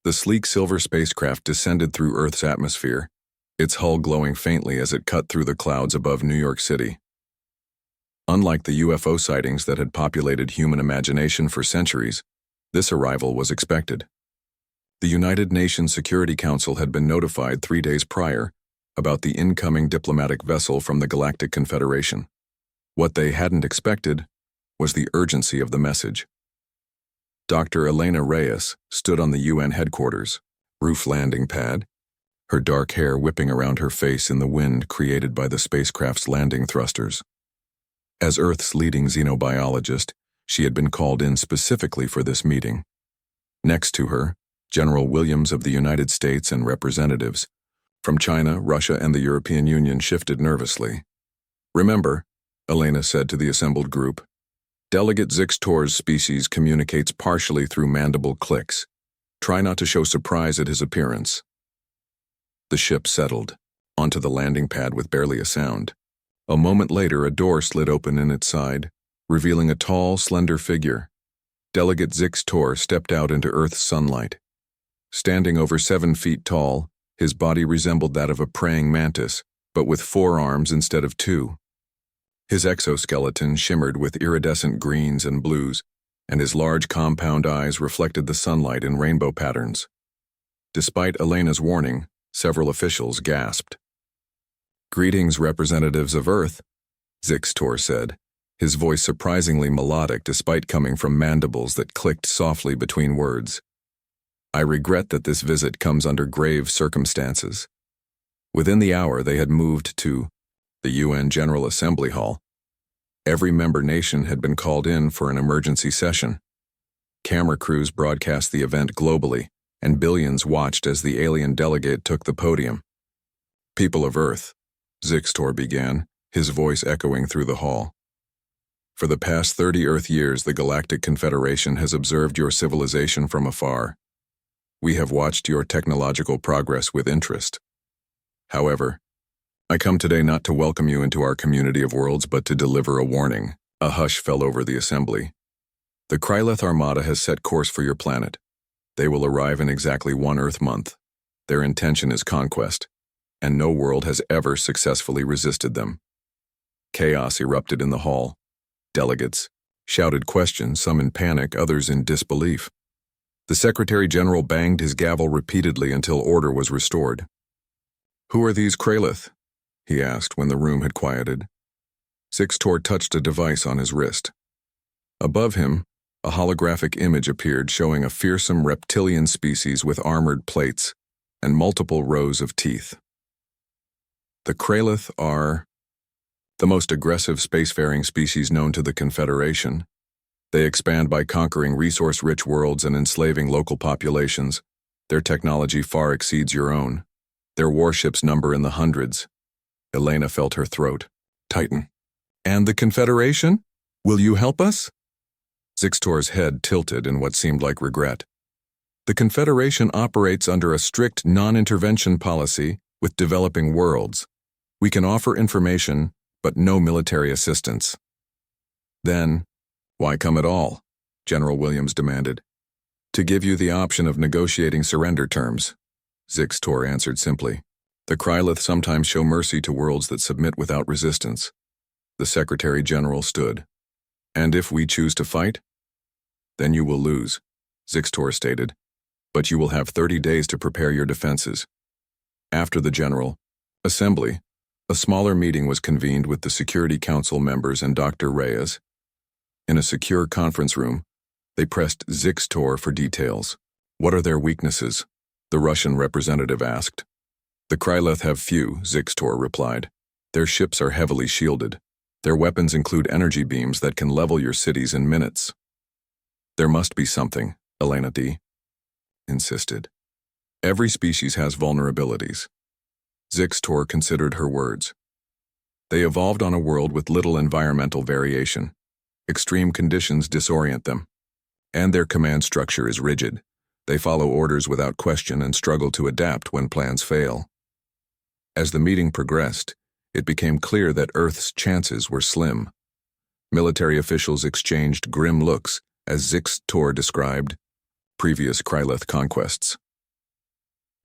The sleek silver spacecraft descended through Earth's atmosphere, its hull glowing faintly as it cut through the clouds above New York City. Unlike the UFO sightings that had populated human imagination for centuries, this arrival was expected. The United Nations Security Council had been notified 3 days prior about the incoming diplomatic vessel from the Galactic Confederation. What they hadn't expected was the urgency of the message. Dr. Elena Reyes stood on the UN headquarters roof landing pad, her dark hair whipping around her face in the wind created by the spacecraft's landing thrusters. As Earth's leading xenobiologist, she had been called in specifically for this meeting. Next to her, General Williams of the United States and representatives from China, Russia, and the European Union shifted nervously. "Remember," Elena said to the assembled group, "Delegate Zixtor's species communicates partially through mandible clicks. Try not to show surprise at his appearance." The ship settled onto the landing pad with barely a sound. A moment later, a door slid open in its side, revealing a tall, slender figure. Delegate Zixtor stepped out into Earth's sunlight. Standing over 7 feet tall, his body resembled that of a praying mantis, but with 4 arms instead of 2. His exoskeleton shimmered with iridescent greens and blues, and his large compound eyes reflected the sunlight in rainbow patterns. Despite Elena's warning, several officials gasped. "Greetings, representatives of Earth," Zixtor said, his voice surprisingly melodic despite coming from mandibles that clicked softly between words. "I regret that this visit comes under grave circumstances." Within the hour, they had moved to the UN General Assembly Hall. Every member nation had been called in for an emergency session. Camera crews broadcast the event globally, and billions watched as the alien delegate took the podium. "People of Earth," Zixtor began, his voice echoing through the hall. "For the past 30 Earth years, the Galactic Confederation has observed your civilization from afar. We have watched your technological progress with interest. However, I come today not to welcome you into our community of worlds, but to deliver a warning." A hush fell over the assembly. "The Kryleth Armada has set course for your planet. They will arrive in exactly 1 Earth month. Their intention is conquest, and no world has ever successfully resisted them." Chaos erupted in the hall. Delegates shouted questions, some in panic, others in disbelief. The Secretary General banged his gavel repeatedly until order was restored. "Who are these Kryleth?" he asked when the room had quieted. Zixtor touched a device on his wrist. Above him, a holographic image appeared showing a fearsome reptilian species with armored plates and multiple rows of teeth. "The Kryleth are the most aggressive spacefaring species known to the Confederation. They expand by conquering resource-rich worlds and enslaving local populations. Their technology far exceeds your own. Their warships number in the hundreds." Elena felt her throat tighten. "And the Confederation? Will you help us?" Zixtor's head tilted in what seemed like regret. "The Confederation operates under a strict non-intervention policy with developing worlds. We can offer information, but no military assistance." "Then, why come at all?" General Williams demanded. "To give you the option of negotiating surrender terms," Zixtor answered simply. "The Kryleth sometimes show mercy to worlds that submit without resistance." The Secretary General stood. "And if we choose to fight? Then you will lose," Zixtor stated. "But you will have 30 days to prepare your defenses." After the General Assembly, a smaller meeting was convened with the Security Council members and Dr. Reyes. In a secure conference room, they pressed Zixtor for details. "What are their weaknesses?" the Russian representative asked. "The Kryleth have few," Zixtor replied. "Their ships are heavily shielded. Their weapons include energy beams that can level your cities in minutes." "There must be something," Elena D. insisted. "Every species has vulnerabilities." Zixtor considered her words. "They evolved on a world with little environmental variation. Extreme conditions disorient them. And their command structure is rigid. They follow orders without question and struggle to adapt when plans fail." As the meeting progressed, it became clear that Earth's chances were slim. Military officials exchanged grim looks as Zixtor described previous Kryleth conquests.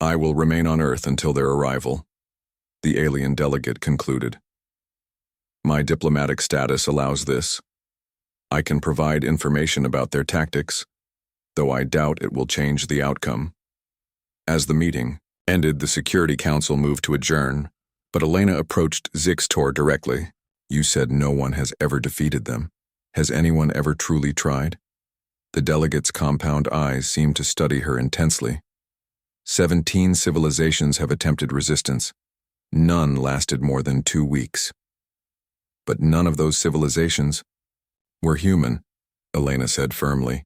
I will remain on Earth until their arrival, the alien delegate concluded. My diplomatic status allows this. I can provide information about their tactics, though I doubt it will change the outcome. As the meeting ended, the Security Council moved to adjourn, but Elena approached Zixtor directly. You said no one has ever defeated them. Has anyone ever truly tried? The delegate's compound eyes seemed to study her intensely. 17 civilizations have attempted resistance. None lasted more than 2 weeks. But none of those civilizations were human, Elena said firmly.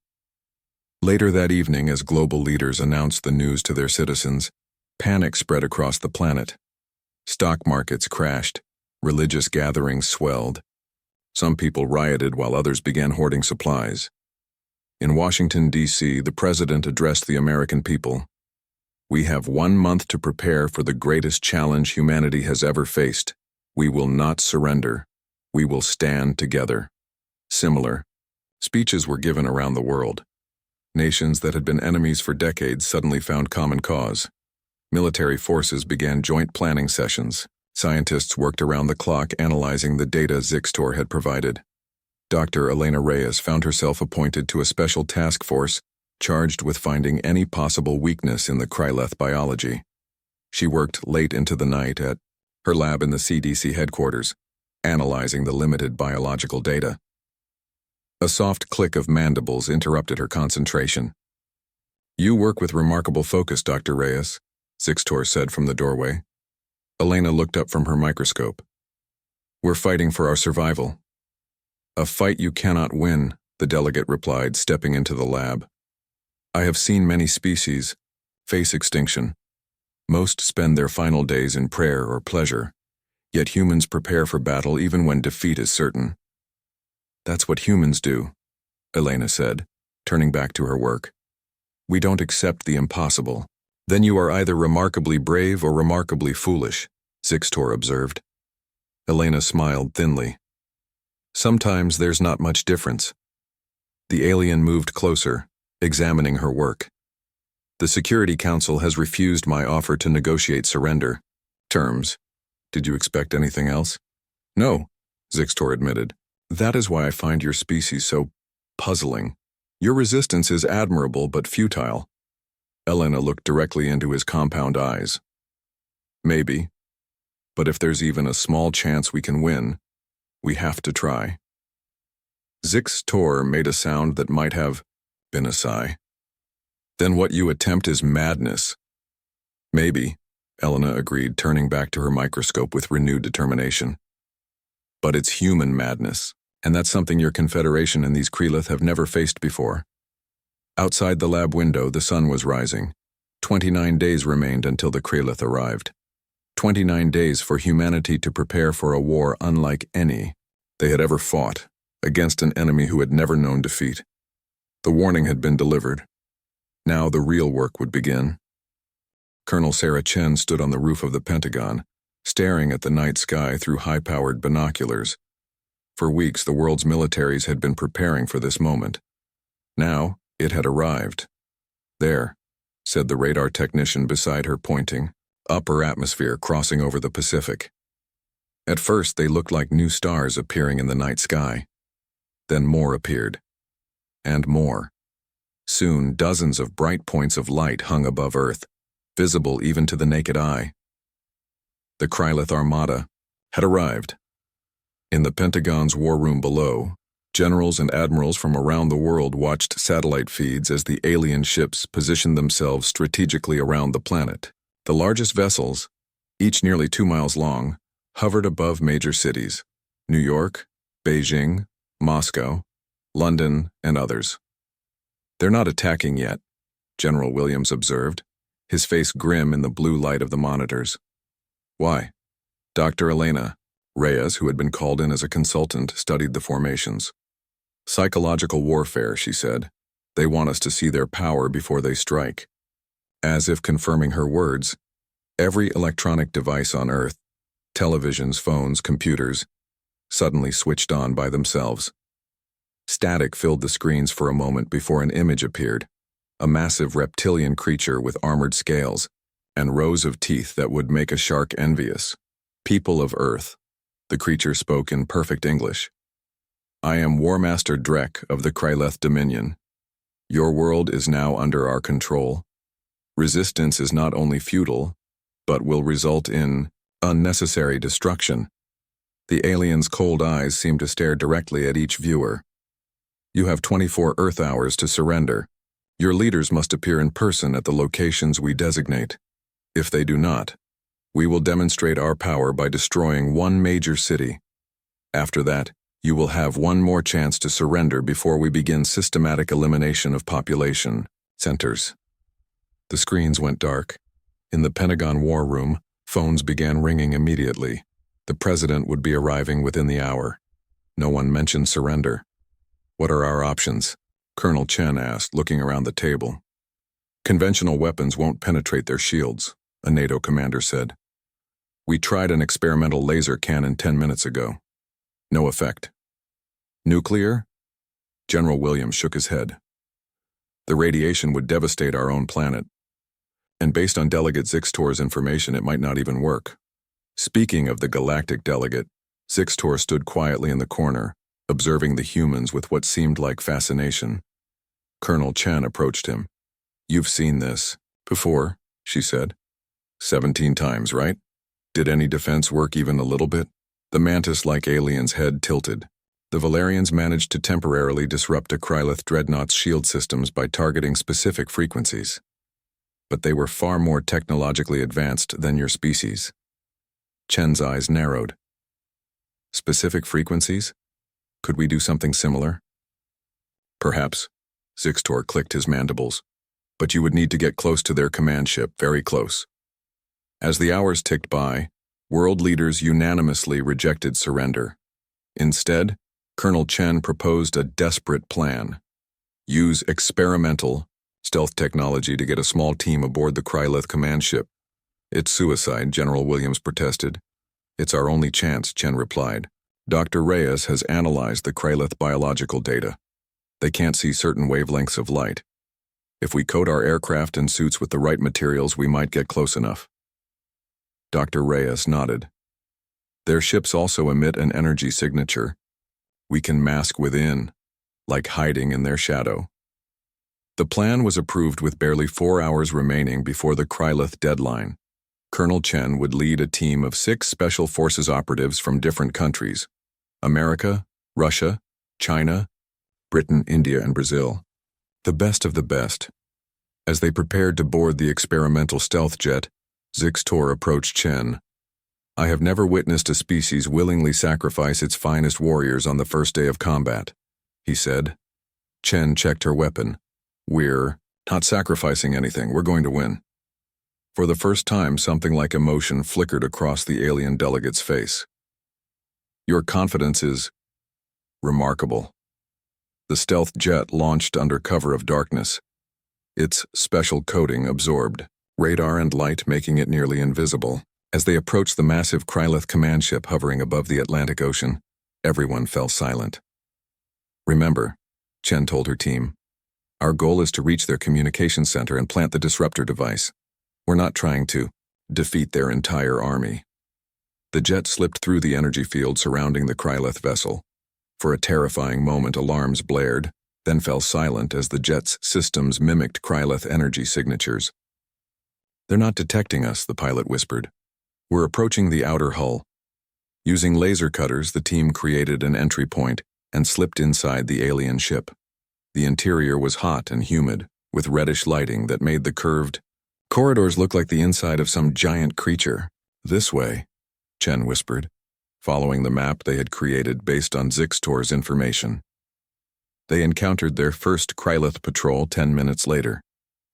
Later that evening, as global leaders announced the news to their citizens, panic spread across the planet. Stock markets crashed, religious gatherings swelled. Some people rioted while others began hoarding supplies. In Washington, D.C., the president addressed the American people. We have 1 month to prepare for the greatest challenge humanity has ever faced. We will not surrender. We will stand together. Similar speeches were given around the world. Nations that had been enemies for decades suddenly found common cause. Military forces began joint planning sessions. Scientists worked around the clock analyzing the data Zixtor had provided. Dr. Elena Reyes found herself appointed to a special task force charged with finding any possible weakness in the Kryleth biology. She worked late into the night at her lab in the CDC headquarters, analyzing the limited biological data. A soft click of mandibles interrupted her concentration. You work with remarkable focus, Dr. Reyes, Zixtor said from the doorway. Elena looked up from her microscope. We're fighting for our survival. A fight you cannot win, the delegate replied, stepping into the lab. I have seen many species face extinction. Most spend their final days in prayer or pleasure, yet humans prepare for battle even when defeat is certain. That's what humans do, Elena said, turning back to her work. We don't accept the impossible. Then you are either remarkably brave or remarkably foolish, Zixtor observed. Elena smiled thinly. Sometimes there's not much difference. The alien moved closer, examining her work. The Security Council has refused my offer to negotiate surrender terms. Did you expect anything else? No, Zixtor admitted. That is why I find your species so puzzling. Your resistance is admirable but futile. Elena looked directly into his compound eyes. Maybe. But if there's even a small chance we can win, we have to try. Zixtor made a sound that might have been a sigh. Then what you attempt is madness. Maybe, Elena agreed, turning back to her microscope with renewed determination. But it's human madness, and that's something your Confederation and these Kryleth have never faced before. Outside the lab window, the sun was rising. 29 days remained until the Kryleth arrived. 29 days for humanity to prepare for a war unlike any they had ever fought, against an enemy who had never known defeat. The warning had been delivered. Now the real work would begin. Colonel Sarah Chen stood on the roof of the Pentagon, staring at the night sky through high-powered binoculars. For weeks, the world's militaries had been preparing for this moment. Now, it had arrived. There, said the radar technician beside her, pointing. Upper atmosphere crossing over the Pacific. At first, they looked like new stars appearing in the night sky. Then more appeared. And more. Soon, dozens of bright points of light hung above Earth, visible even to the naked eye. The Kryleth Armada had arrived. In the Pentagon's war room below, generals and admirals from around the world watched satellite feeds as the alien ships positioned themselves strategically around the planet. The largest vessels, each nearly 2 miles long, hovered above major cities: New York, Beijing, Moscow, London, and others. They're not attacking yet, General Williams observed, his face grim in the blue light of the monitors. Why? Dr. Elena Reyes, who had been called in as a consultant, studied the formations. Psychological warfare, she said. They want us to see their power before they strike. As if confirming her words, every electronic device on Earth, televisions, phones, computers, suddenly switched on by themselves. Static filled the screens for a moment before an image appeared, a massive reptilian creature with armored scales, and rows of teeth that would make a shark envious. People of Earth, the creature spoke in perfect English. I am War Master Drek of the Kryleth Dominion. Your world is now under our control. Resistance is not only futile, but will result in unnecessary destruction. The alien's cold eyes seem to stare directly at each viewer. You have 24 Earth hours to surrender. Your leaders must appear in person at the locations we designate. If they do not, we will demonstrate our power by destroying one major city. After that, you will have one more chance to surrender before we begin systematic elimination of population centers. The screens went dark. In the Pentagon War Room, phones began ringing immediately. The president would be arriving within the hour. No one mentioned surrender. What are our options? Colonel Chen asked, looking around the table. Conventional weapons won't penetrate their shields, a NATO commander said. We tried an experimental laser cannon 10 minutes ago. No effect. Nuclear? General Williams shook his head. The radiation would devastate our own planet. And based on Delegate Zixtor's information, it might not even work. Speaking of the Galactic Delegate, Zixtor stood quietly in the corner, observing the humans with what seemed like fascination. Colonel Chen approached him. You've seen this before, she said. 17 times, right? Did any defense work even a little bit? The mantis-like alien's head tilted. The Valerians managed to temporarily disrupt a Kryleth dreadnought's shield systems by targeting specific frequencies. But they were far more technologically advanced than your species. Chen's eyes narrowed. Specific frequencies? Could we do something similar? Perhaps. Zixtor clicked his mandibles. But you would need to get close to their command ship, very close. As the hours ticked by, world leaders unanimously rejected surrender. Instead, Colonel Chen proposed a desperate plan. Use experimental stealth technology to get a small team aboard the Kryleth command ship. It's suicide, General Williams protested. It's our only chance, Chen replied. Dr. Reyes has analyzed the Kryleth biological data. They can't see certain wavelengths of light. If we coat our aircraft and suits with the right materials, we might get close enough. Dr. Reyes nodded. Their ships also emit an energy signature. We can mask within, like hiding in their shadow. The plan was approved with barely 4 hours remaining before the Kryleth deadline. Colonel Chen would lead a team of 6 Special Forces operatives from different countries: America, Russia, China, Britain, India, and Brazil. The best of the best. As they prepared to board the experimental stealth jet, Zixtor approached Chen. I have never witnessed a species willingly sacrifice its finest warriors on the first day of combat, he said. Chen checked her weapon. We're not sacrificing anything, we're going to win. For the first time, something like emotion flickered across the alien delegate's face. Your confidence is remarkable. The stealth jet launched under cover of darkness. Its special coating absorbed radar and light, making it nearly invisible. As they approached the massive Kryleth command ship hovering above the Atlantic Ocean, everyone fell silent. Remember, Chen told her team, our goal is to reach their communication center and plant the disruptor device. We're not trying to defeat their entire army. The jet slipped through the energy field surrounding the Kryleth vessel. For a terrifying moment, alarms blared, then fell silent as the jet's systems mimicked Kryleth energy signatures. They're not detecting us, the pilot whispered. We're approaching the outer hull. Using laser cutters, the team created an entry point and slipped inside the alien ship. The interior was hot and humid, with reddish lighting that made the curved corridors look like the inside of some giant creature. This way, Chen whispered, following the map they had created based on Zixtor's information. They encountered their first Kryleth patrol 10 minutes later,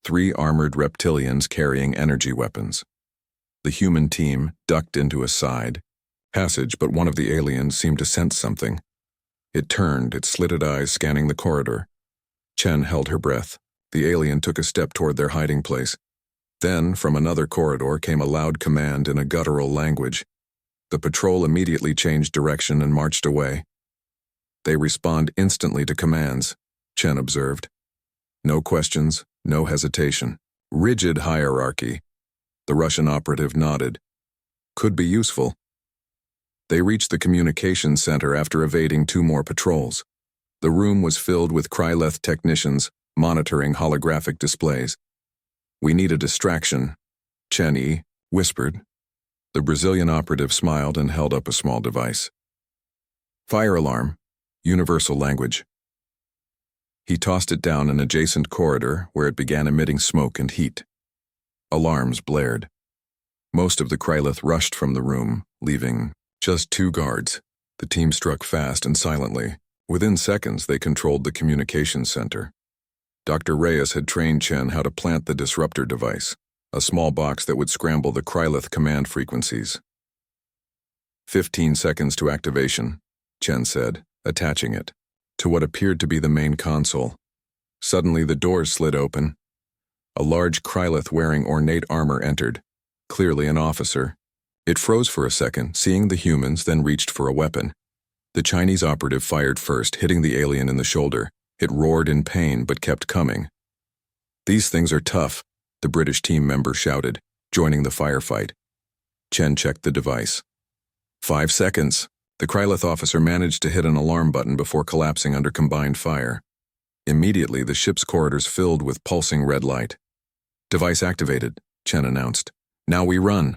3 armored reptilians carrying energy weapons. The human team ducked into a side passage, but one of the aliens seemed to sense something. It turned, its slitted eyes scanning the corridor. Chen held her breath. The alien took a step toward their hiding place. Then, from another corridor, came a loud command in a guttural language. The patrol immediately changed direction and marched away. They respond instantly to commands, Chen observed. No questions, no hesitation. Rigid hierarchy. The Russian operative nodded. Could be useful. They reached the communications center after evading 2 more patrols. The room was filled with Kryleth technicians monitoring holographic displays. We need a distraction, Chen Yi whispered. The Brazilian operative smiled and held up a small device. Fire alarm, universal language. He tossed it down an adjacent corridor where it began emitting smoke and heat. Alarms blared. Most of the Kryleth rushed from the room, leaving just 2 guards. The team struck fast and silently. Within seconds, they controlled the communications center. Dr. Reyes had trained Chen how to plant the disruptor device, a small box that would scramble the Kryleth command frequencies. 15 seconds to activation, Chen said, attaching it to what appeared to be the main console. Suddenly, the doors slid open. A large Kryleth wearing ornate armor entered, clearly an officer. It froze for a second, seeing the humans, then reached for a weapon. The Chinese operative fired first, hitting the alien in the shoulder. It roared in pain, but kept coming. These things are tough, the British team member shouted, joining the firefight. Chen checked the device. 5 seconds. The Kryleth officer managed to hit an alarm button before collapsing under combined fire. Immediately, the ship's corridors filled with pulsing red light. Device activated, Chen announced. Now we run.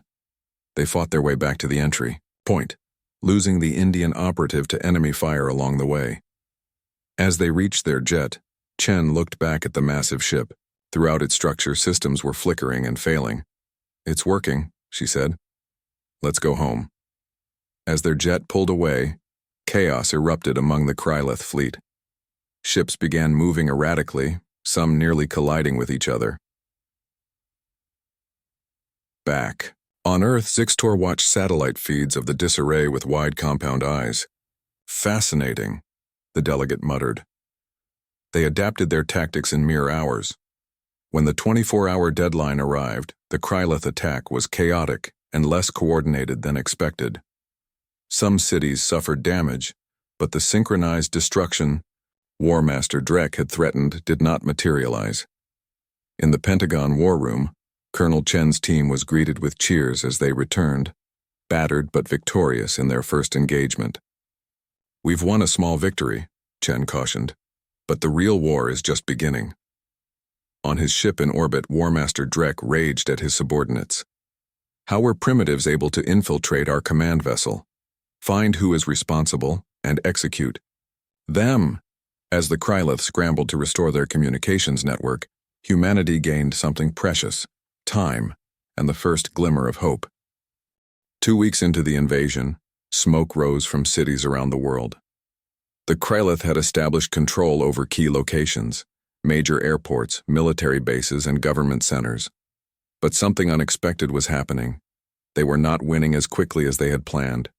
They fought their way back to the entry point, losing the Indian operative to enemy fire along the way. As they reached their jet, Chen looked back at the massive ship. Throughout its structure, systems were flickering and failing. It's working, she said. Let's go home. As their jet pulled away, chaos erupted among the Kryleth fleet. Ships began moving erratically, some nearly colliding with each other. Back. On Earth, Zixtor watched satellite feeds of the disarray with wide compound eyes. Fascinating, the delegate muttered. They adapted their tactics in mere hours. When the 24-hour deadline arrived, the Kryleth attack was chaotic and less coordinated than expected. Some cities suffered damage, but the synchronized destruction War Master Drek had threatened did not materialize. In the Pentagon war room, Colonel Chen's team was greeted with cheers as they returned, battered but victorious in their first engagement. We've won a small victory, Chen cautioned, but the real war is just beginning. On his ship in orbit, War Master Drek raged at his subordinates. How were primitives able to infiltrate our command vessel? Find who is responsible and execute them. As the Kryleth scrambled to restore their communications network, humanity gained something precious: time and the first glimmer of hope. 2 weeks into the invasion, smoke rose from cities around the world. The Kryleth had established control over key locations, major airports, military bases, and government centers. But something unexpected was happening. They were not winning as quickly as they had planned.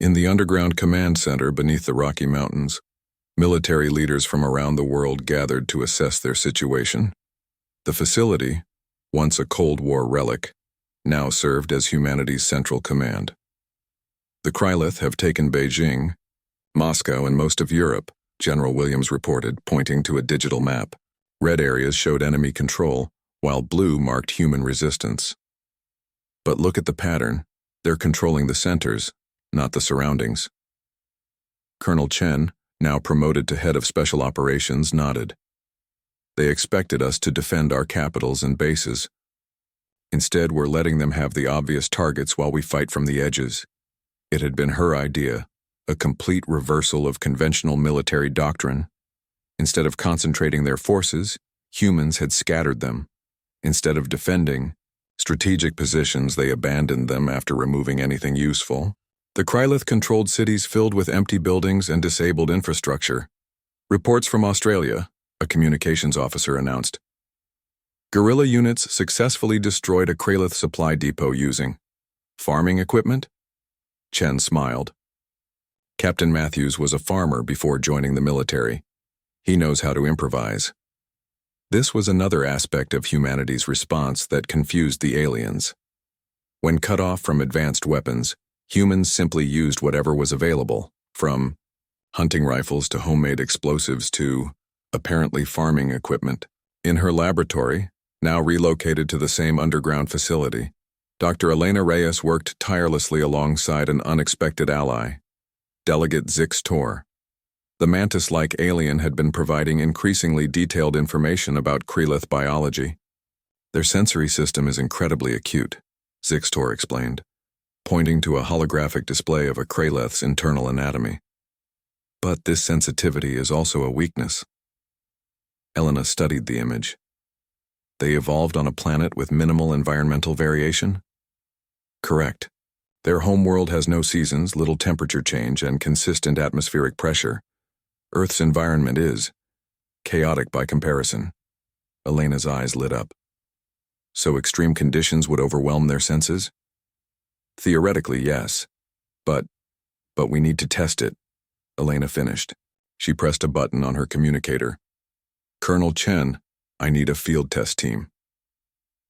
In the underground command center beneath the Rocky Mountains, military leaders from around the world gathered to assess their situation. The facility, once a Cold War relic, now served as humanity's central command. The Kryleth have taken Beijing, Moscow, and most of Europe, General Williams reported, pointing to a digital map. Red areas showed enemy control, while blue marked human resistance. But look at the pattern. They're controlling the centers, not the surroundings. Colonel Chen, now promoted to head of special operations, nodded. They expected us to defend our capitals and bases. Instead, we're letting them have the obvious targets while we fight from the edges. It had been her idea, a complete reversal of conventional military doctrine. Instead of concentrating their forces, humans had scattered them. Instead of defending strategic positions, they abandoned them after removing anything useful. The Kryleth controlled cities filled with empty buildings and disabled infrastructure. Reports from Australia, a communications officer announced. Guerrilla units successfully destroyed a Kryleth supply depot using farming equipment? Chen smiled. Captain Matthews was a farmer before joining the military. He knows how to improvise. This was another aspect of humanity's response that confused the aliens. When cut off from advanced weapons, humans simply used whatever was available, from hunting rifles to homemade explosives to, apparently, farming equipment. In her laboratory, Now relocated to the same underground facility, Dr. Elena Reyes worked tirelessly alongside an unexpected ally, Delegate Zix Tor. The mantis-like alien had been providing increasingly detailed information about Krelith biology. Their sensory system is incredibly acute, Zix Tor explained, pointing to a holographic display of a Krelith's internal anatomy. But this sensitivity is also a weakness. Elena studied the image. They evolved on a planet with minimal environmental variation? Correct. Their homeworld has no seasons, little temperature change, and consistent atmospheric pressure. Earth's environment is chaotic by comparison. Elena's eyes lit up. So extreme conditions would overwhelm their senses? Theoretically, yes. But we need to test it, Elena finished. She pressed a button on her communicator. Colonel Chen, I need a field test team.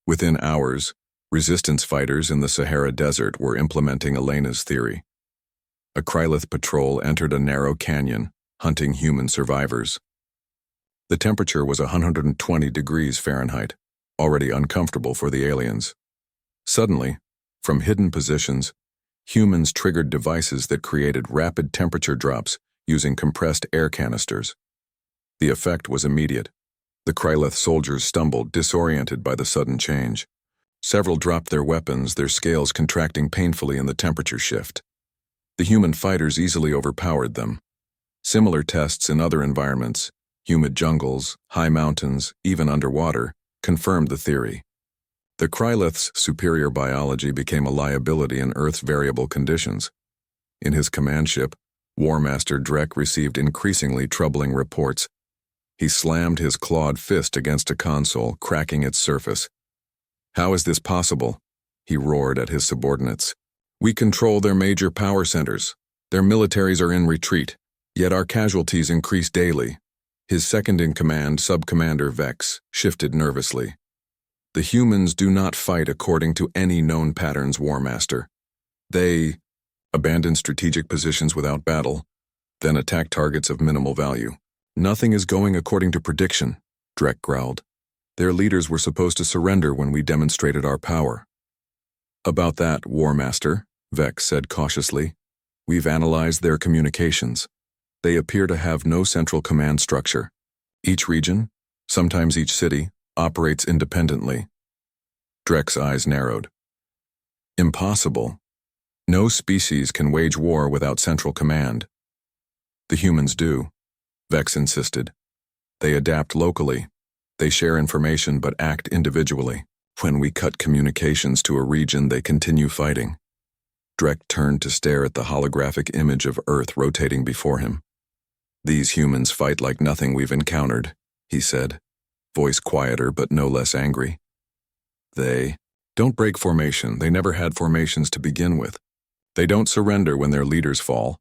Within hours, resistance fighters in the Sahara Desert were implementing Elena's theory. A Krylith patrol entered a narrow canyon, hunting human survivors. The temperature was 120 degrees Fahrenheit, already uncomfortable for the aliens. Suddenly, from hidden positions, humans triggered devices that created rapid temperature drops using compressed air canisters. The effect was immediate. The Krylith soldiers stumbled, disoriented by the sudden change. Several dropped their weapons, their scales contracting painfully in the temperature shift. The human fighters easily overpowered them. Similar tests in other environments, humid jungles, high mountains, even underwater, confirmed the theory. The Krylith's superior biology became a liability in Earth's variable conditions. In his command ship, War Master Drek received increasingly troubling reports. He slammed his clawed fist against a console, cracking its surface. How is this possible? He roared at his subordinates. We control their major power centers. Their militaries are in retreat, yet our casualties increase daily. His second-in-command, Sub-Commander Vex, shifted nervously. The humans do not fight according to any known patterns, War Master. They abandon strategic positions without battle, then attack targets of minimal value. Nothing is going according to prediction, Drek growled. Their leaders were supposed to surrender when we demonstrated our power. About that, War Master, Vex said cautiously. We've analyzed their communications. They appear to have no central command structure. Each region, sometimes each city, operates independently. Drek's eyes narrowed. Impossible. No species can wage war without central command. The humans do, Vex insisted. They adapt locally. They share information but act individually. When we cut communications to a region, they continue fighting. Drek turned to stare at the holographic image of Earth rotating before him. These humans fight like nothing we've encountered, he said, voice quieter but no less angry. They don't break formation. They never had formations to begin with. They don't surrender when their leaders fall.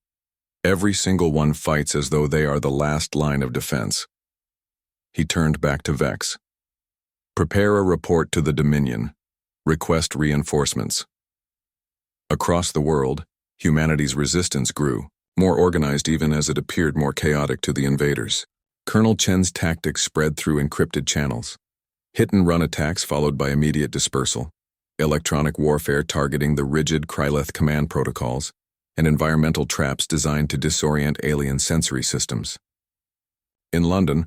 Every single one fights as though they are the last line of defense. He turned back to Vex. Prepare a report to the Dominion. Request reinforcements. Across the world, humanity's resistance grew, more organized even as it appeared more chaotic to the invaders. Colonel Chen's tactics spread through encrypted channels. Hit-and-run attacks followed by immediate dispersal. Electronic warfare targeting the rigid Krylith command protocols, and environmental traps designed to disorient alien sensory systems. In London,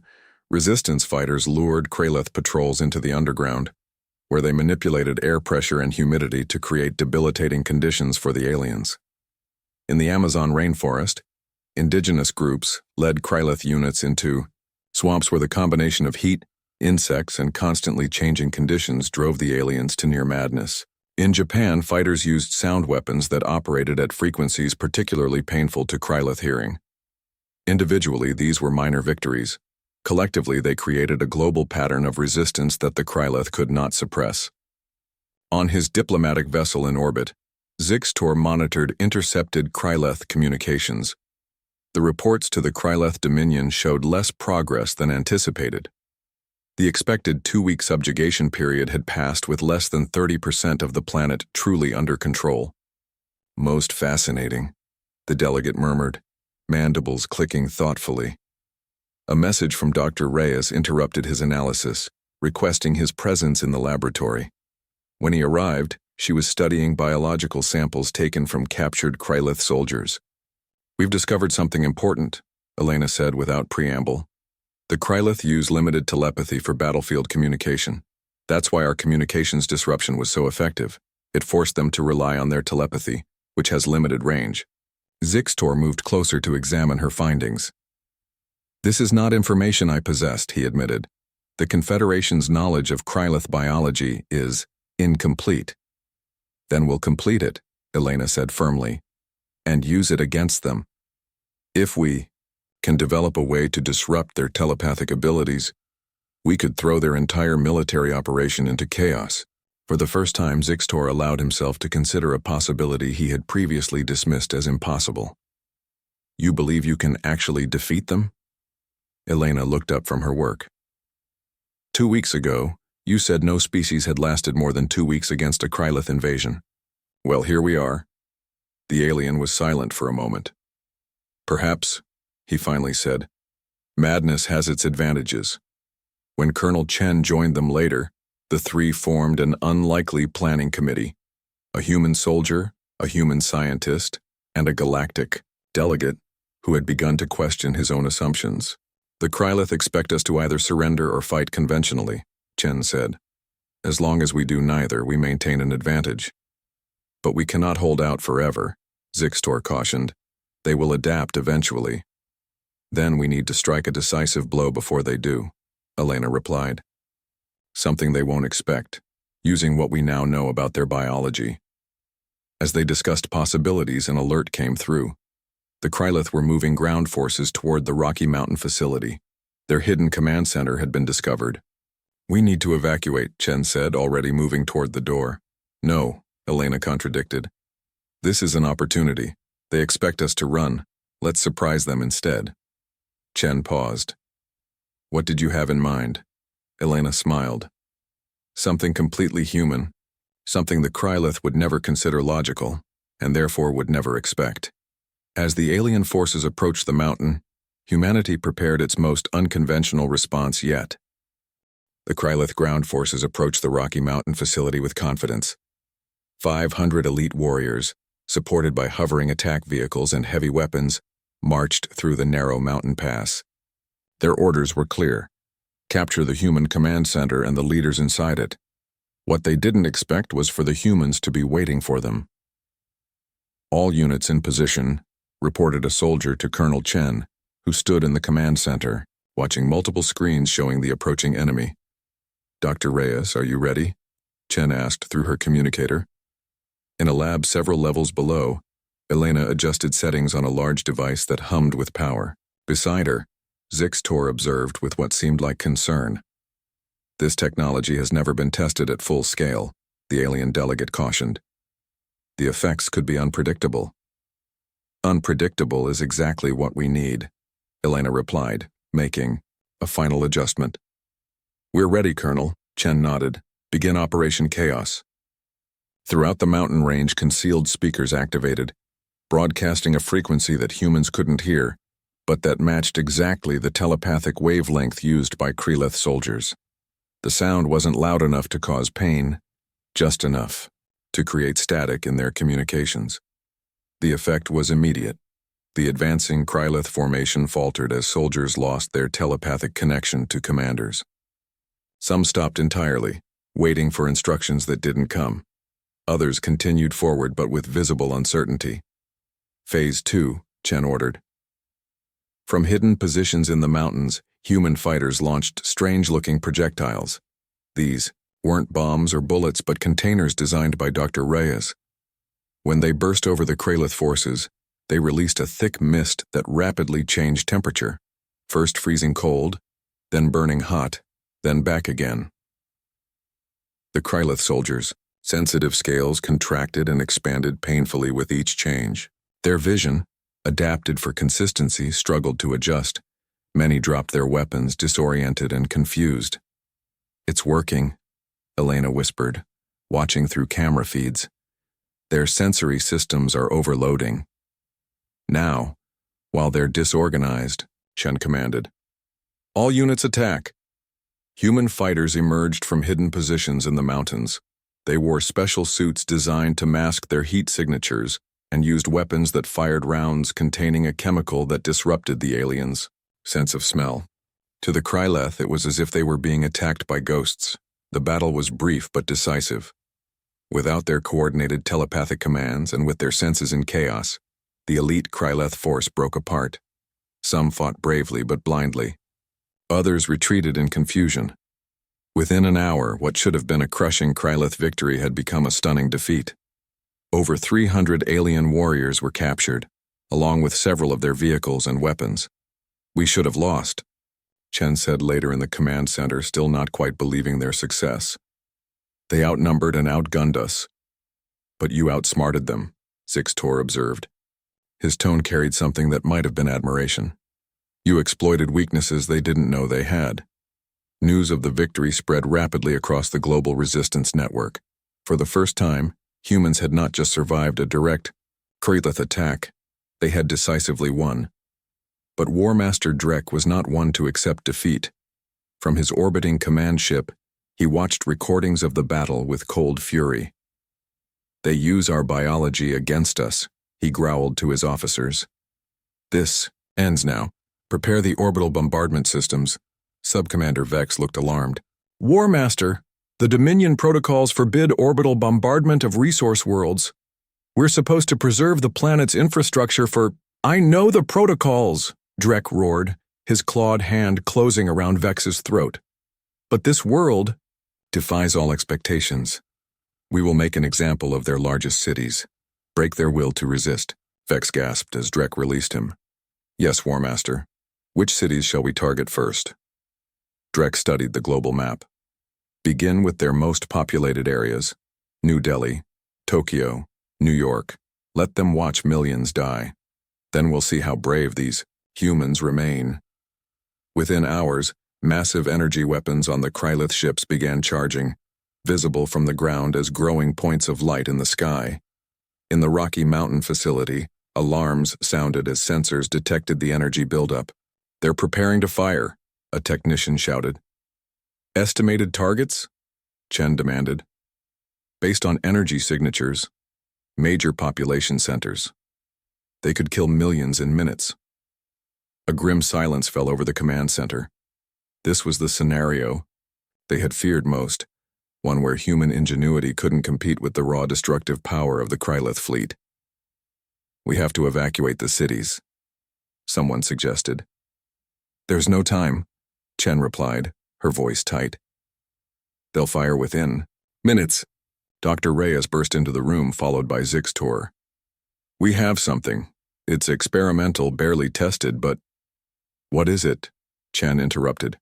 resistance fighters lured Krylith patrols into the underground, where they manipulated air pressure and humidity to create debilitating conditions for the aliens. In the Amazon rainforest, indigenous groups led Krylith units into swamps where the combination of heat, insects, and constantly changing conditions drove the aliens to near madness. In Japan, fighters used sound weapons that operated at frequencies particularly painful to Krylith hearing. Individually, these were minor victories. Collectively, they created a global pattern of resistance that the Krylith could not suppress. On his diplomatic vessel in orbit, Zix Tor monitored intercepted Krylith communications. The reports to the Krylith Dominion showed less progress than anticipated. The expected 2-week subjugation period had passed with less than 30% of the planet truly under control. Most fascinating, the delegate murmured, mandibles clicking thoughtfully. A message from Dr. Reyes interrupted his analysis. requesting his presence in the laboratory. When he arrived, she was studying biological samples taken from captured Krylith soldiers. "We've discovered something important," Elena said without preamble. "The Krylith use limited telepathy for battlefield communication. That's why our communications disruption was so effective. It forced them to rely on their telepathy, which has limited range." Zixtor moved closer to examine her findings. "This is not information I possessed," he admitted. "The Confederation's knowledge of Krylith biology is incomplete." "Then we'll complete it," Elena said firmly, "and use it against them. If we can develop a way to disrupt their telepathic abilities, we could throw their entire military operation into chaos." For the first time, Zixtor allowed himself to consider a possibility he had previously dismissed as impossible. "You believe you can actually defeat them?" Elena looked up from her work. 2 weeks ago, you said no species had lasted more than 2 weeks against a Krylith invasion. Well, here we are." The alien was silent for a moment. "Perhaps," he finally said, "madness has its advantages." When Colonel Chen joined them later, the three formed an unlikely planning committee: a human soldier, a human scientist, and a galactic delegate who had begun to question his own assumptions. "The Krylith expect us to either surrender or fight conventionally," Chen said. "As long as we do neither, we maintain an advantage. But we cannot hold out forever," Zixtor cautioned. "They will adapt eventually. Then we need to strike a decisive blow before they do," Elena replied. "Something they won't expect, using what we now know about their biology." As they discussed possibilities, an alert came through. The Krylith were moving ground forces toward the Rocky Mountain facility. Their hidden command center had been discovered. "We need to evacuate," Chen said, already moving toward the door. "No," Elena contradicted. "This is an opportunity. They expect us to run. Let's surprise them instead." Chen paused. "What did you have in mind?" Elena smiled. "Something completely human. Something the Krylith would never consider logical, and therefore would never expect." As the alien forces approached the mountain, humanity prepared its most unconventional response yet. The Krylith ground forces approached the Rocky Mountain facility with confidence. 500 elite warriors, supported by hovering attack vehicles and heavy weapons, marched through the narrow mountain pass. Their orders were clear: capture the human command center and the leaders inside it. What they didn't expect was for the humans to be waiting for them. "All units in position," reported a soldier to Colonel Chen, who stood in the command center, watching multiple screens showing the approaching enemy. "Dr. Reyes, are you ready?" Chen asked through her communicator. In a lab several levels below, Elena adjusted settings on a large device that hummed with power. Beside her, Zixtor observed with what seemed like concern. "This technology has never been tested at full scale," the alien delegate cautioned. "The effects could be unpredictable." "Unpredictable is exactly what we need," Elena replied, making a final adjustment. "We're ready, Colonel," Chen nodded. "Begin Operation Chaos." Throughout the mountain range, concealed speakers activated, broadcasting a frequency that humans couldn't hear, but that matched exactly the telepathic wavelength used by Krylith soldiers. The sound wasn't loud enough to cause pain, just enough to create static in their communications. The effect was immediate. The advancing Krylith formation faltered as soldiers lost their telepathic connection to commanders. Some stopped entirely, waiting for instructions that didn't come. Others continued forward but with visible uncertainty. "Phase 2, Chen ordered. From hidden positions in the mountains, human fighters launched strange-looking projectiles. These weren't bombs or bullets but containers designed by Dr. Reyes. When they burst over the Krylith forces, they released a thick mist that rapidly changed temperature, first freezing cold, then burning hot, then back again. The Krylith soldiers' sensitive scales contracted and expanded painfully with each change. Their vision, adapted for consistency, struggled to adjust. Many dropped their weapons, disoriented and confused. "It's working," Elena whispered, watching through camera feeds. "Their sensory systems are overloading." "Now, while they're disorganized," Chen commanded, "all units attack." Human fighters emerged from hidden positions in the mountains. They wore special suits designed to mask their heat signatures and used weapons that fired rounds containing a chemical that disrupted the aliens' sense of smell. To the Kryleth, it was as if they were being attacked by ghosts. The battle was brief but decisive. Without their coordinated telepathic commands and with their senses in chaos, the elite Kryleth force broke apart. Some fought bravely but blindly. Others retreated in confusion. Within an hour, what should have been a crushing Kryleth victory had become a stunning defeat. Over 300 alien warriors were captured, along with several of their vehicles and weapons. "We should have lost," Chen said later in the command center, still not quite believing their success. "They outnumbered and outgunned us." "But you outsmarted them," Zixtor observed. His tone carried something that might have been admiration. "You exploited weaknesses they didn't know they had." News of the victory spread rapidly across the global resistance network. For the first time, humans had not just survived a direct Kryleth attack, they had decisively won. But War Master Drek was not one to accept defeat. From his orbiting command ship, he watched recordings of the battle with cold fury. "They use our biology against us," he growled to his officers. "This ends now. Prepare the orbital bombardment systems." Subcommander Vex looked alarmed. "War Master, the Dominion protocols forbid orbital bombardment of resource worlds. We're supposed to preserve the planet's infrastructure for—" "I know the protocols," Drek roared, his clawed hand closing around Vex's throat. "But this world defies all expectations. We will make an example of their largest cities. Break their will to resist," Vex gasped as Drek released him. "Yes, War Master. Which cities shall we target first?" Drek studied the global map. "Begin with their most populated areas. New Delhi, Tokyo, New York. Let them watch millions die. Then we'll see how brave these humans remain." Within hours, massive energy weapons on the Kryleth ships began charging, visible from the ground as growing points of light in the sky. In the Rocky Mountain facility, alarms sounded as sensors detected the energy buildup. "They're preparing to fire," a technician shouted. "Estimated targets?" Chen demanded. "Based on energy signatures, major population centers. They could kill millions in minutes." A grim silence fell over the command center. This was the scenario they had feared most, one where human ingenuity couldn't compete with the raw destructive power of the Kryleth fleet. "We have to evacuate the cities," someone suggested. "There's no time," Chen replied, her voice tight. "They'll fire within minutes." Dr. Reyes burst into the room, followed by Zixtor. "We have something. It's experimental, barely tested, but—" "What is it?" Chen interrupted.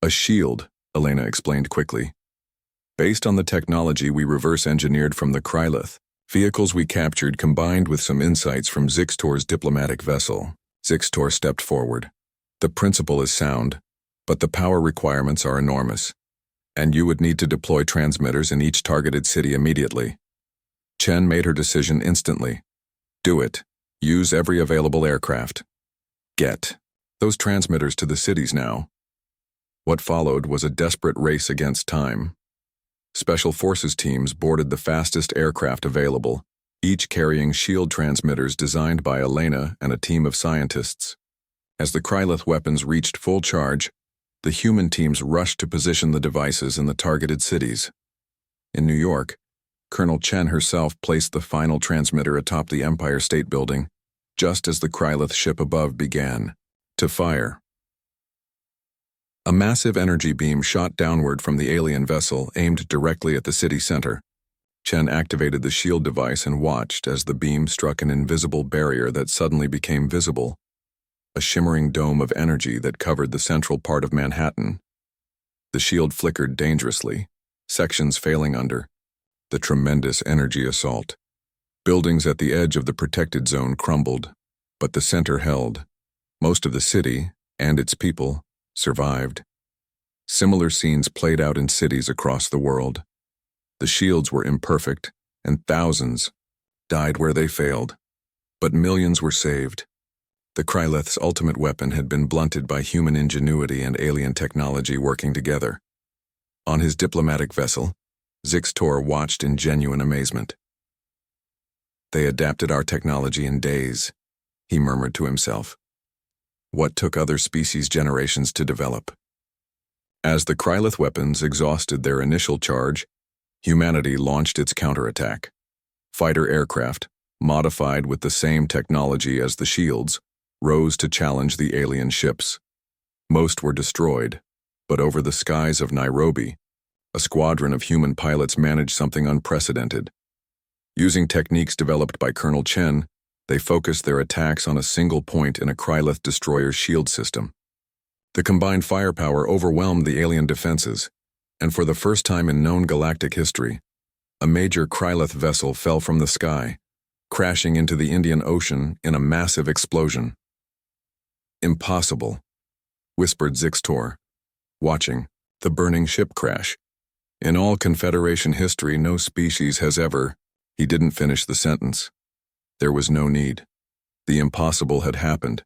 "A shield," Elena explained quickly. "Based on the technology we reverse-engineered from the Kryleth, vehicles we captured combined with some insights from Zixtor's diplomatic vessel." Zixtor stepped forward. "The principle is sound, but the power requirements are enormous, and you would need to deploy transmitters in each targeted city immediately." Chen made her decision instantly. "Do it. Use every available aircraft. Get those transmitters to the cities now." What followed was a desperate race against time. Special Forces teams boarded the fastest aircraft available, each carrying shield transmitters designed by Elena and a team of scientists. As the Kryleth weapons reached full charge, the human teams rushed to position the devices in the targeted cities. In New York, Colonel Chen herself placed the final transmitter atop the Empire State Building, just as the Kryleth ship above began to fire. A massive energy beam shot downward from the alien vessel, aimed directly at the city center. Chen activated the shield device and watched as the beam struck an invisible barrier that suddenly became visible, a shimmering dome of energy that covered the central part of Manhattan. The shield flickered dangerously, sections failing under the tremendous energy assault. Buildings at the edge of the protected zone crumbled, but the center held. Most of the city, and its people, survived. Similar scenes played out in cities across the world. The shields were imperfect, and thousands died where they failed. But millions were saved. The Krylith's ultimate weapon had been blunted by human ingenuity and alien technology working together. On his diplomatic vessel, Zix-Tor watched in genuine amazement. "They adapted our technology in days," he murmured to himself. "What took other species generations to develop?" As the Krylith weapons exhausted their initial charge, humanity launched its counterattack. Fighter aircraft, modified with the same technology as the shields, rose to challenge the alien ships. Most were destroyed, but over the skies of Nairobi, a squadron of human pilots managed something unprecedented. Using techniques developed by Colonel Chen, they focused their attacks on a single point in a Krylith destroyer's shield system. The combined firepower overwhelmed the alien defenses, and for the first time in known galactic history, a major Krylith vessel fell from the sky, crashing into the Indian Ocean in a massive explosion. "Impossible," whispered Zix-Tor, watching the burning ship crash. "In all Confederation history, no species has ever—" He didn't finish the sentence. There was no need. The impossible had happened.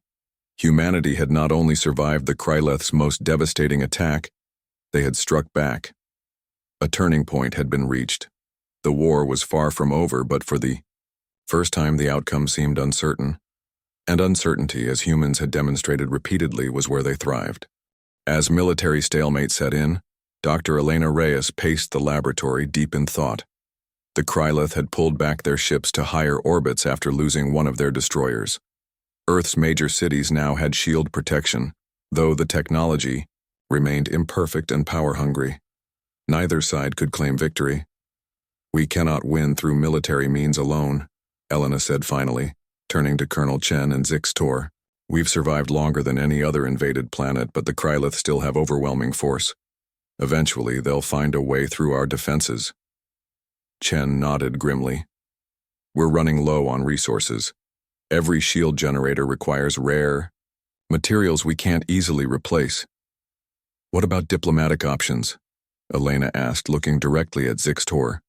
Humanity had not only survived the Krylith's most devastating attack, they had struck back. A turning point had been reached. The war was far from over, but for the first time the outcome seemed uncertain. And uncertainty, as humans had demonstrated repeatedly, was where they thrived. As military stalemate set in, Dr. Elena Reyes paced the laboratory deep in thought. The Krylith had pulled back their ships to higher orbits after losing one of their destroyers. Earth's major cities now had shield protection, though the technology remained imperfect and power-hungry. Neither side could claim victory. "We cannot win through military means alone," Elena said finally, turning to Colonel Chen and Zix-Tor. "We've survived longer than any other invaded planet, but the Krylith still have overwhelming force. Eventually, they'll find a way through our defenses." Chen nodded grimly. "We're running low on resources. Every shield generator requires rare materials we can't easily replace." "What about diplomatic options?" Elena asked, looking directly at Zix-Tor.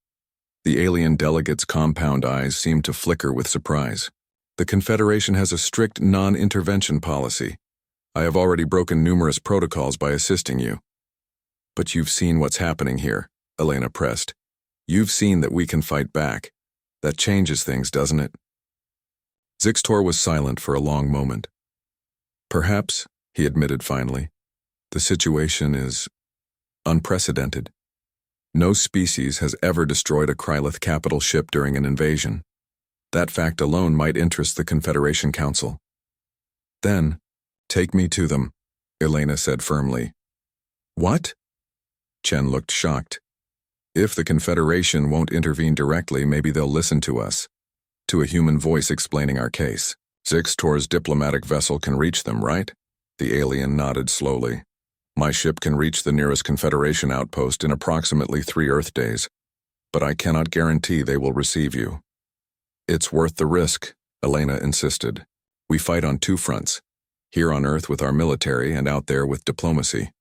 The alien delegate's compound eyes seemed to flicker with surprise. "The Confederation has a strict non-intervention policy. I have already broken numerous protocols by assisting you." "But you've seen what's happening here," Elena pressed. "You've seen that we can fight back. That changes things, doesn't it?" Zix-Tor was silent for a long moment. "Perhaps," he admitted finally, "the situation is unprecedented. No species has ever destroyed a Krylith capital ship during an invasion. That fact alone might interest the Confederation Council." "Then, take me to them," Elena said firmly. "What?" Chen looked shocked. "If the Confederation won't intervene directly, maybe they'll listen to us." To a human voice explaining our case. "Zix-Tor's diplomatic vessel can reach them, right?" The alien nodded slowly. "My ship can reach the nearest Confederation outpost in approximately 3 Earth days, but I cannot guarantee they will receive you." "It's worth the risk," Elena insisted. "We fight on 2 fronts, here on Earth with our military and out there with diplomacy."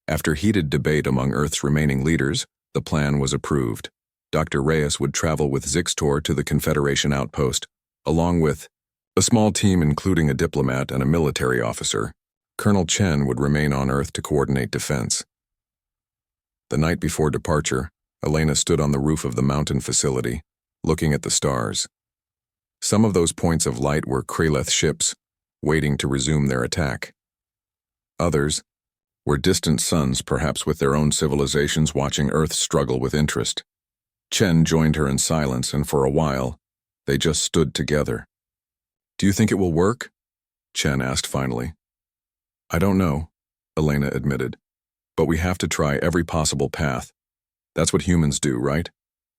After heated debate among Earth's remaining leaders, the plan was approved. Dr. Reyes would travel with Zix-Tor to the Confederation outpost, along with a small team including a diplomat and a military officer. Colonel Chen would remain on Earth to coordinate defense. The night before departure, Elena stood on the roof of the mountain facility, looking at the stars. Some of those points of light were Krylith ships, waiting to resume their attack. Others were distant suns, perhaps with their own civilizations watching Earth struggle with interest. Chen joined her in silence, and for a while, they just stood together. "Do you think it will work?" Chen asked finally. "I don't know," Elena admitted, "but we have to try every possible path. That's what humans do, right?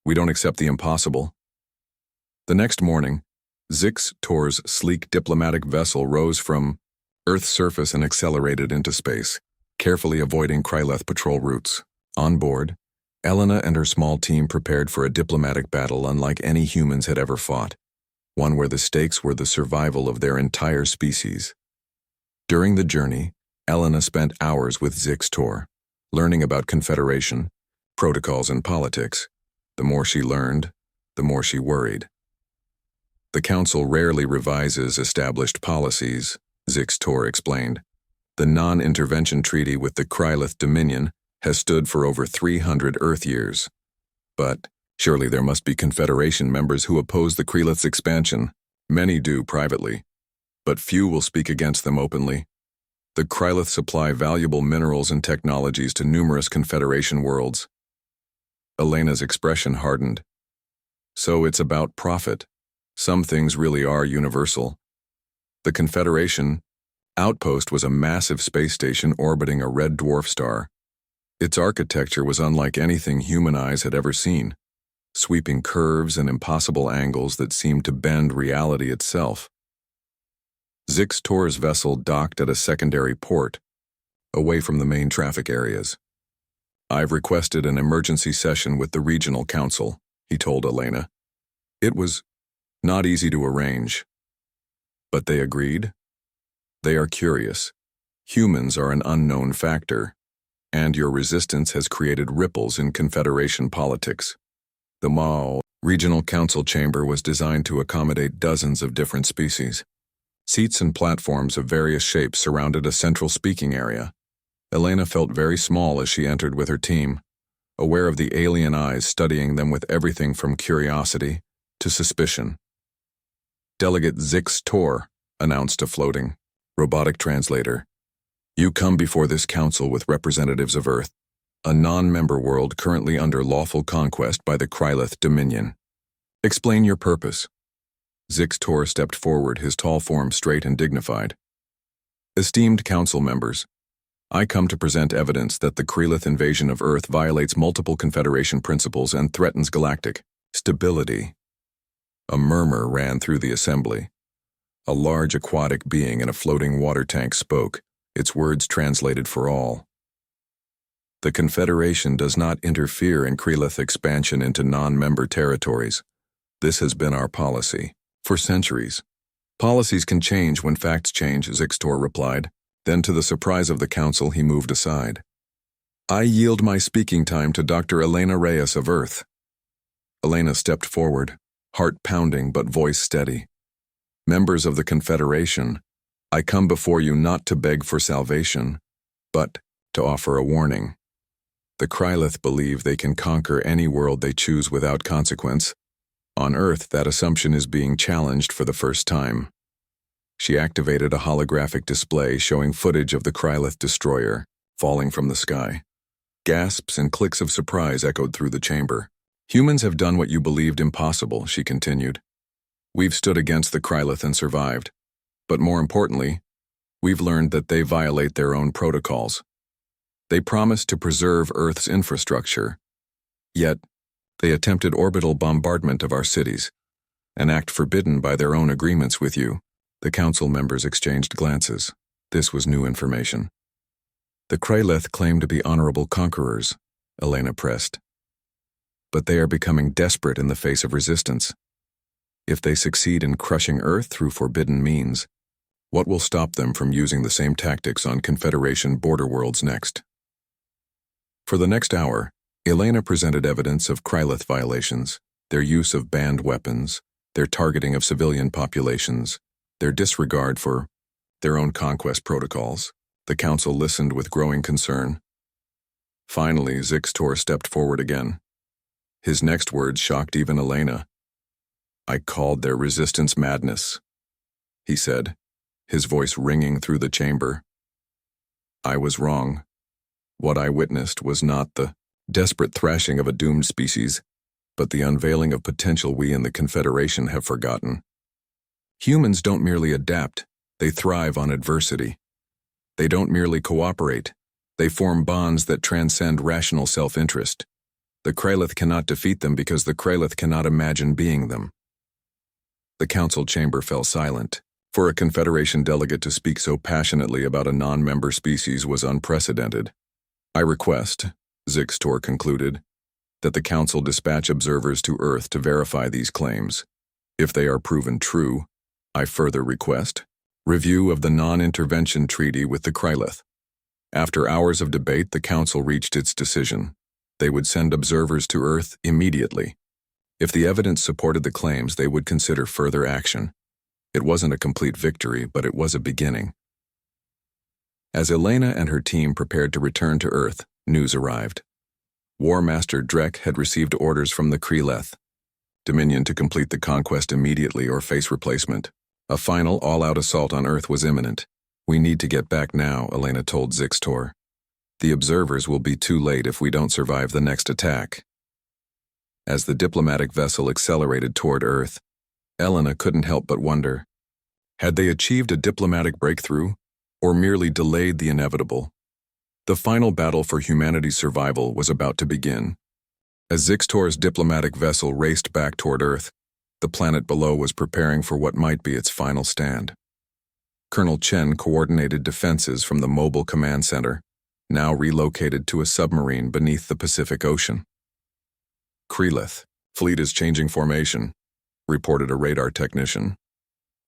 We don't accept the impossible." The next morning, Zix-Tor's sleek diplomatic vessel rose from Earth's surface and accelerated into space, carefully avoiding Krylith patrol routes. On board, Elena and her small team prepared for a diplomatic battle unlike any humans had ever fought, one where the stakes were the survival of their entire species. During the journey, Elena spent hours with Zix-Tor, learning about Confederation, protocols, and politics. The more she learned, the more she worried. The Council rarely revises established policies, Zix-Tor explained. The non-intervention treaty with the Krylith Dominion has stood for over 300 Earth years. But surely there must be Confederation members who oppose the Krylith's expansion. Many do privately, but few will speak against them openly. The Krylith supply valuable minerals and technologies to numerous Confederation worlds. Elena's expression hardened. So it's about profit. Some things really are universal. The Confederation outpost was a massive space station orbiting a red dwarf star. Its architecture was unlike anything human eyes had ever seen, sweeping curves and impossible angles that seemed to bend reality itself. Zix-Tor's vessel docked at a secondary port, away from the main traffic areas. I've requested an emergency session with the Regional Council, he told Elena. It was not easy to arrange. But they agreed. They are curious. Humans are an unknown factor, and your resistance has created ripples in Confederation politics. The Mao Regional Council chamber was designed to accommodate dozens of different species. Seats and platforms of various shapes surrounded a central speaking area. Elena felt very small as she entered with her team, aware of the alien eyes studying them with everything from curiosity to suspicion. Delegate Zix-Tor announced a floating, robotic translator. You come before this council with representatives of Earth, a non-member world currently under lawful conquest by the Krylith Dominion. Explain your purpose. Zix-Tor stepped forward, his tall form straight and dignified. Esteemed council members, I come to present evidence that the Krylith invasion of Earth violates multiple Confederation principles and threatens galactic stability. A murmur ran through the assembly. A large aquatic being in a floating water tank spoke, its words translated for all. The Confederation does not interfere in Krylith expansion into non-member territories. This has been our policy for centuries. Policies can change when facts change, Zix-Tor replied. Then, to the surprise of the council, he moved aside. I yield my speaking time to Dr. Elena Reyes of Earth. Elena stepped forward, heart pounding but voice steady. Members of the Confederation, I come before you not to beg for salvation, but to offer a warning. The Krylith believe they can conquer any world they choose without consequence. On Earth, that assumption is being challenged for the first time. She activated a holographic display showing footage of the Krylith destroyer falling from the sky. Gasps and clicks of surprise echoed through the chamber. Humans have done what you believed impossible, she continued. We've stood against the Krylith and survived. But more importantly, we've learned that they violate their own protocols. They promised to preserve Earth's infrastructure. Yet, they attempted orbital bombardment of our cities, an act forbidden by their own agreements with you. The council members exchanged glances. This was new information. The Krylith claim to be honorable conquerors, Elena pressed. But they are becoming desperate in the face of resistance. If they succeed in crushing Earth through forbidden means, what will stop them from using the same tactics on Confederation border worlds next? For the next hour, Elena presented evidence of Krylith violations, their use of banned weapons, their targeting of civilian populations, their disregard for their own conquest protocols. The council listened with growing concern. Finally, Zix-Tor stepped forward again. His next words shocked even Elena. I called their resistance madness, he said, his voice ringing through the chamber. I was wrong. What I witnessed was not the desperate thrashing of a doomed species, but the unveiling of potential we in the Confederation have forgotten. Humans don't merely adapt, they thrive on adversity. They don't merely cooperate, they form bonds that transcend rational self-interest. The Krylith cannot defeat them because the Krylith cannot imagine being them. The council chamber fell silent. For a Confederation delegate to speak so passionately about a non-member species was unprecedented. I request, Zix-Tor concluded, that the council dispatch observers to Earth to verify these claims. If they are proven true, I further request review of the non-intervention treaty with the Krylith. After hours of debate, the council reached its decision. They would send observers to Earth immediately. If the evidence supported the claims, they would consider further action. It wasn't a complete victory, but it was a beginning. As Elena and her team prepared to return to Earth, news arrived. War Master Drek had received orders from the Kreleth Dominion to complete the conquest immediately or face replacement. A final all-out assault on Earth was imminent. "We need to get back now," Elena told Zixtor. "The observers will be too late if we don't survive the next attack." As the diplomatic vessel accelerated toward Earth, Elena couldn't help but wonder, had they achieved a diplomatic breakthrough, or merely delayed the inevitable? The final battle for humanity's survival was about to begin. As Zixtor's diplomatic vessel raced back toward Earth, the planet below was preparing for what might be its final stand. Colonel Chen coordinated defenses from the mobile command center, now relocated to a submarine beneath the Pacific Ocean. "Kreleth fleet is changing formation," reported a radar technician.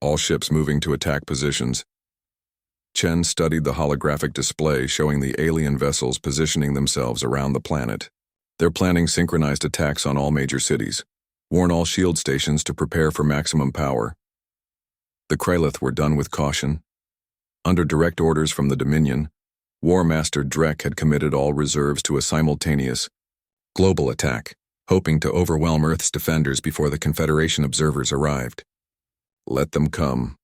"All ships moving to attack positions." Chen studied the holographic display showing the alien vessels positioning themselves around the planet. "They're planning synchronized attacks on all major cities. Warn all shield stations to prepare for maximum power." The Kreleth were done with caution. Under direct orders from the Dominion, War Master Drek had committed all reserves to a simultaneous global attack, hoping to overwhelm Earth's defenders before the Confederation observers arrived. "Let them come,"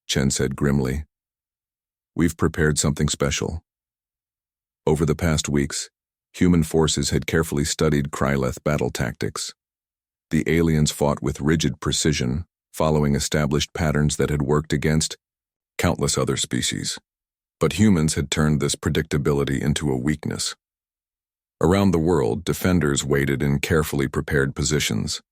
Chen said grimly. "We've prepared something special." Over the past weeks, human forces had carefully studied Kreleth battle tactics. The aliens fought with rigid precision, following established patterns that had worked against countless other species. But humans had turned this predictability into a weakness. Around the world, defenders waited in carefully prepared positions.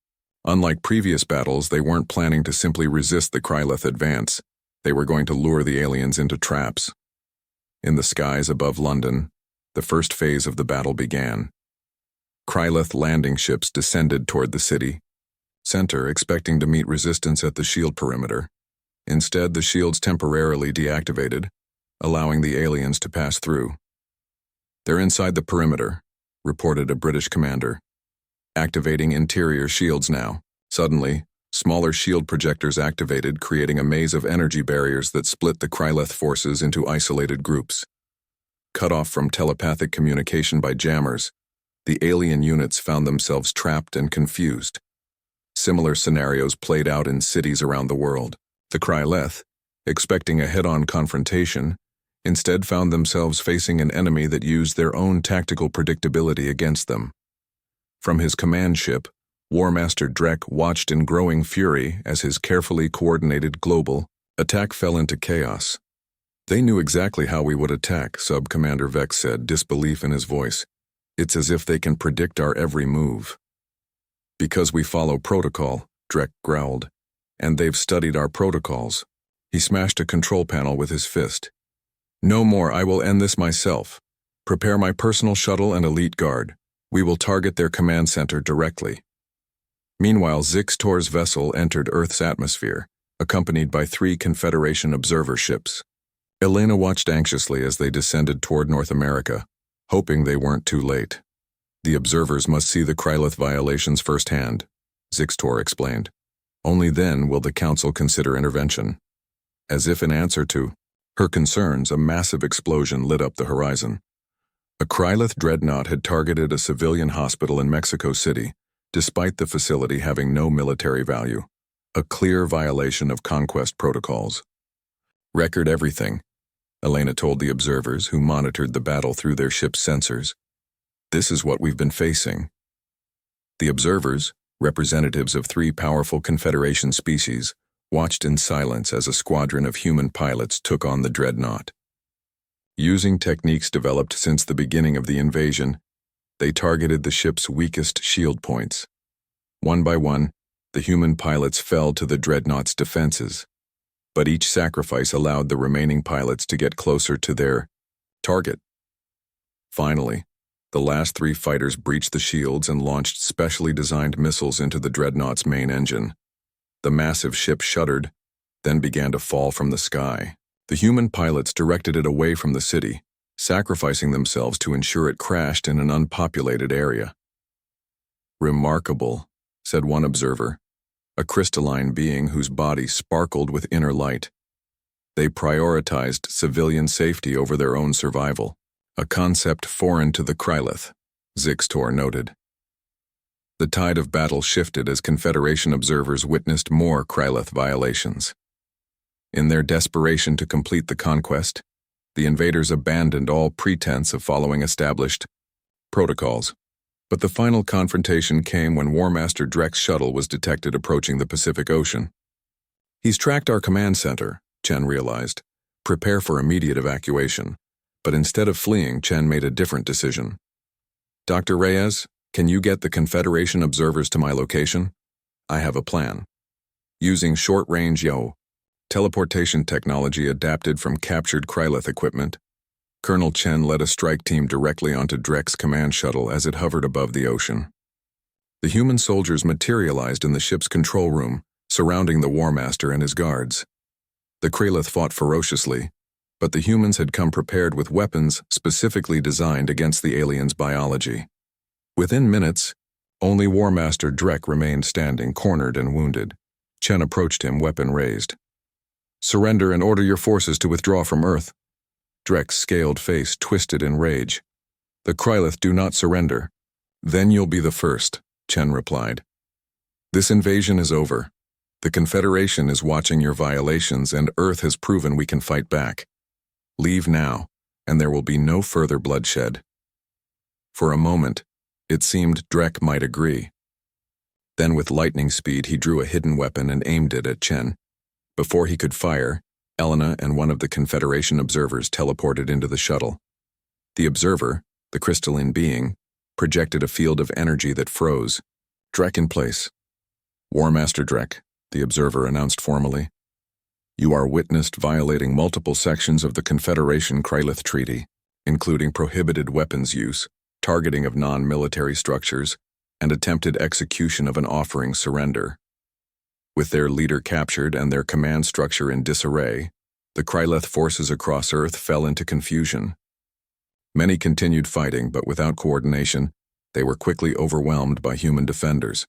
Unlike previous battles, they weren't planning to simply resist the Kreleth advance. They were going to lure the aliens into traps. In the skies above London, the first phase of the battle began. Kreleth landing ships descended toward the city center, expecting to meet resistance at the shield perimeter. Instead, the shields temporarily deactivated, allowing the aliens to pass through. "They're inside the perimeter," reported a British commander. "Activating interior shields now." Suddenly, smaller shield projectors activated, creating a maze of energy barriers that split the Kreleth forces into isolated groups. Cut off from telepathic communication by jammers, the alien units found themselves trapped and confused. Similar scenarios played out in cities around the world. The Kreleth, expecting a head-on confrontation, instead found themselves facing an enemy that used their own tactical predictability against them. From his command ship, War Master Drek watched in growing fury as his carefully coordinated global attack fell into chaos. "They knew exactly how we would attack," Sub-Commander Vex said, disbelief in his voice. "It's as if they can predict our every move." "Because we follow protocol," Drek growled, "and they've studied our protocols." He smashed a control panel with his fist. "No more, I will end this myself. Prepare my personal shuttle and elite guard. We will target their command center directly." Meanwhile, Zixtor's vessel entered Earth's atmosphere, accompanied by 3 Confederation observer ships. Elena watched anxiously as they descended toward North America, hoping they weren't too late. "The observers must see the Kreleth violations firsthand," Zixtor explained. "Only then will the Council consider intervention." As if in answer to her concerns, a massive explosion lit up the horizon. A Kreleth dreadnought had targeted a civilian hospital in Mexico City, despite the facility having no military value. A clear violation of conquest protocols. "Record everything," Elena told the observers who monitored the battle through their ship's sensors. "This is what we've been facing." The observers, representatives of 3 powerful Confederation species, watched in silence as a squadron of human pilots took on the dreadnought. Using techniques developed since the beginning of the invasion, they targeted the ship's weakest shield points. One by one, the human pilots fell to the dreadnought's defenses, but each sacrifice allowed the remaining pilots to get closer to their target. Finally, the last 3 fighters breached the shields and launched specially designed missiles into the dreadnought's main engine. The massive ship shuddered, then began to fall from the sky. The human pilots directed it away from the city, sacrificing themselves to ensure it crashed in an unpopulated area. "Remarkable," said one observer, a crystalline being whose body sparkled with inner light. They prioritized civilian safety over their own survival, a concept foreign to the Krylith, Zixtor noted. The tide of battle shifted as Confederation observers witnessed more Krylith violations. In their desperation to complete the conquest, the invaders abandoned all pretense of following established protocols. But the final confrontation came when War Master Drek's shuttle was detected approaching the Pacific Ocean. He's tracked our command center, Chen realized. Prepare for immediate evacuation. But instead of fleeing, Chen made a different decision. Dr. Reyes, can you get the Confederation observers to my location? I have a plan. Using short-range teleportation technology adapted from captured Krylith equipment, Colonel Chen led a strike team directly onto Drek's command shuttle as it hovered above the ocean. The human soldiers materialized in the ship's control room, surrounding the War Master and his guards. The Krylith fought ferociously, but the humans had come prepared with weapons specifically designed against the aliens' biology. Within minutes, only War Master Drek remained standing, cornered and wounded. Chen approached him, weapon raised. Surrender and order your forces to withdraw from Earth. Drek's scaled face twisted in rage. The Krylith do not surrender. Then you'll be the first, Chen replied. This invasion is over. The Confederation is watching your violations and Earth has proven we can fight back. Leave now, and there will be no further bloodshed. For a moment, it seemed Drek might agree. Then with lightning speed he drew a hidden weapon and aimed it at Chen. Before he could fire, Elena and one of the Confederation observers teleported into the shuttle. The observer, the crystalline being, projected a field of energy that froze. Drek in place. War Master Drek, the observer announced formally. You are witnessed violating multiple sections of the Confederation Krylith Treaty, including prohibited weapons use, targeting of non-military structures, and attempted execution of an offering surrender. With their leader captured and their command structure in disarray, the Krylith forces across Earth fell into confusion. Many continued fighting, but without coordination, they were quickly overwhelmed by human defenders.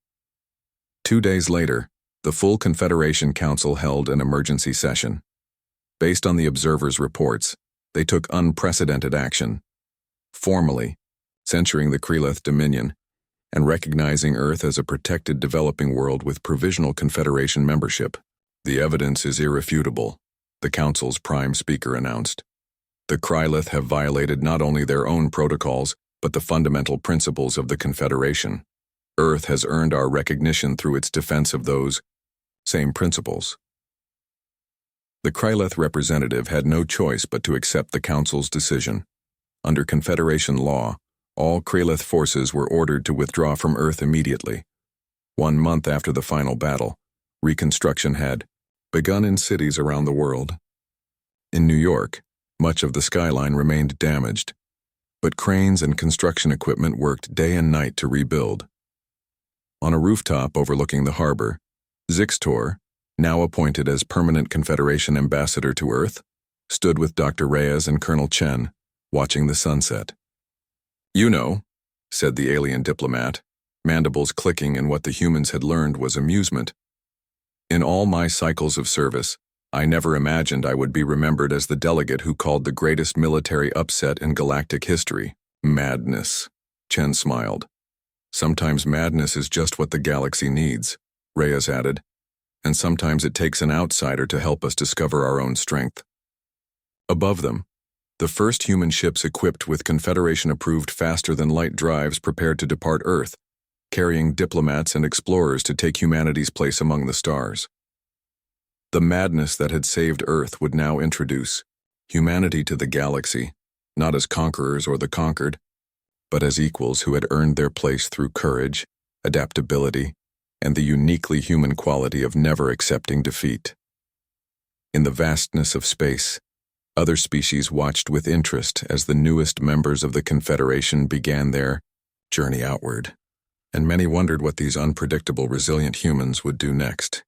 2 days later, the full Confederation Council held an emergency session. Based on the observers' reports, they took unprecedented action, formally censuring the Krylith Dominion and recognizing Earth as a protected developing world with provisional Confederation membership. The evidence is irrefutable, the Council's prime speaker announced. The Krylith have violated not only their own protocols, but the fundamental principles of the Confederation. Earth has earned our recognition through its defense of those same principles. The Krylith representative had no choice but to accept the Council's decision. Under Confederation law, all Krylith forces were ordered to withdraw from Earth immediately. 1 month after the final battle, reconstruction had begun in cities around the world. In New York, much of the skyline remained damaged, but cranes and construction equipment worked day and night to rebuild. On a rooftop overlooking the harbor, Zixtor, now appointed as permanent Confederation ambassador to Earth, stood with Dr. Reyes and Colonel Chen, watching the sunset. You know, said the alien diplomat, mandibles clicking in what the humans had learned was amusement. In all my cycles of service, I never imagined I would be remembered as the delegate who called the greatest military upset in galactic history. Madness. Chen smiled. Sometimes madness is just what the galaxy needs, Reyes added, and sometimes it takes an outsider to help us discover our own strength. Above them, the first human ships equipped with Confederation-approved faster-than-light drives prepared to depart Earth, carrying diplomats and explorers to take humanity's place among the stars. The madness that had saved Earth would now introduce humanity to the galaxy, not as conquerors or the conquered, but as equals who had earned their place through courage, adaptability, and the uniquely human quality of never accepting defeat. In the vastness of space, other species watched with interest as the newest members of the Confederation began their journey outward, and many wondered what these unpredictable, resilient humans would do next.